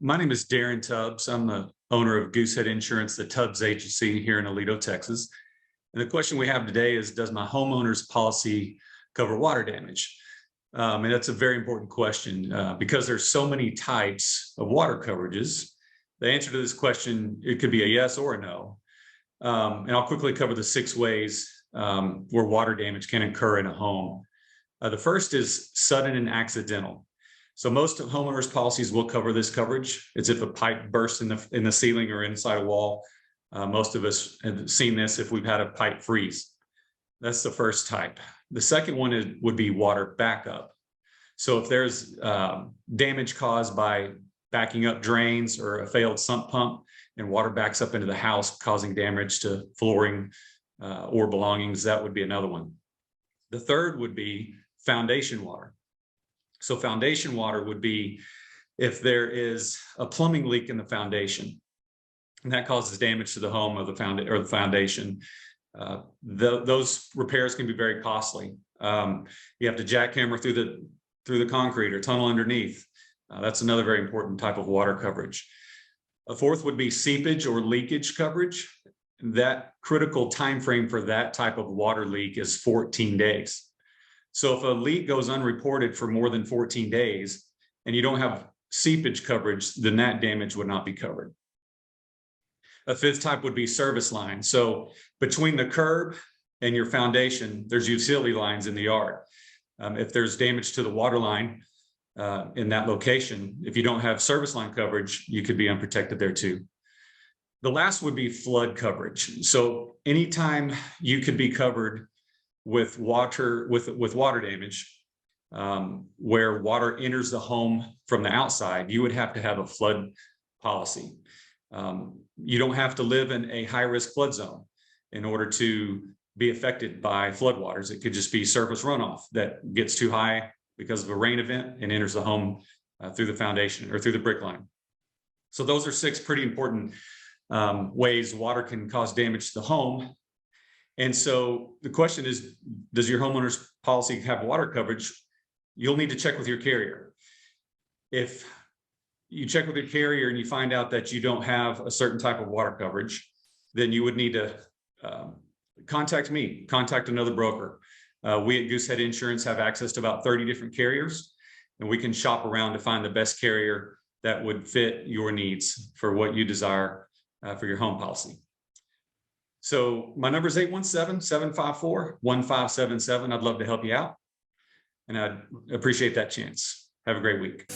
My name is Darin Tubbs. I'm the owner of Goosehead Insurance, the Tubbs agency here in Aledo, Texas. And the question we have today is, does my homeowner's policy cover water damage? And that's a very important question because there's so many types of water coverages. The answer to this question, it could be a yes or a no. And I'll quickly cover the 6 ways where water damage can occur in a home. The first is sudden and accidental. So most of homeowners policies will cover this coverage. It's if a pipe bursts in the ceiling or inside a wall. Most of us have seen this if we've had a pipe freeze. That's the first type. The second one would be water backup. So if there's damage caused by backing up drains or a failed sump pump and water backs up into the house, causing damage to flooring or belongings, that would be another one. The third would be foundation water. So foundation water would be if there is a plumbing leak in the foundation, and that causes damage to the home of the foundation. Those repairs can be very costly. You have to jackhammer through the concrete or tunnel underneath. That's another very important type of water coverage. A fourth would be seepage or leakage coverage. That critical time frame for that type of water leak is 14 days. So if a leak goes unreported for more than 14 days and you don't have seepage coverage, then that damage would not be covered. A fifth type would be service lines. So between the curb and your foundation, there's utility lines in the yard. If there's damage to the water line in that location, if you don't have service line coverage, you could be unprotected there too. The last would be flood coverage. So anytime you could be covered with water damage, where water enters the home from the outside, you would have to have a flood policy. You don't have to live in a high-risk flood zone in order to be affected by floodwaters. It could just be surface runoff that gets too high because of a rain event and enters the home through the foundation or through the brick line. So those are 6 pretty important ways water can cause damage to the home. And so the question is, does your homeowner's policy have water coverage? You'll need to check with your carrier. If you check with your carrier and you find out that you don't have a certain type of water coverage, then you would need to contact me, contact another broker. We at Goosehead Insurance have access to about 30 different carriers, and we can shop around to find the best carrier that would fit your needs for what you desire for your home policy. So my number is 817-754-1577. I'd love to help you out, and I'd appreciate that chance. Have a great week.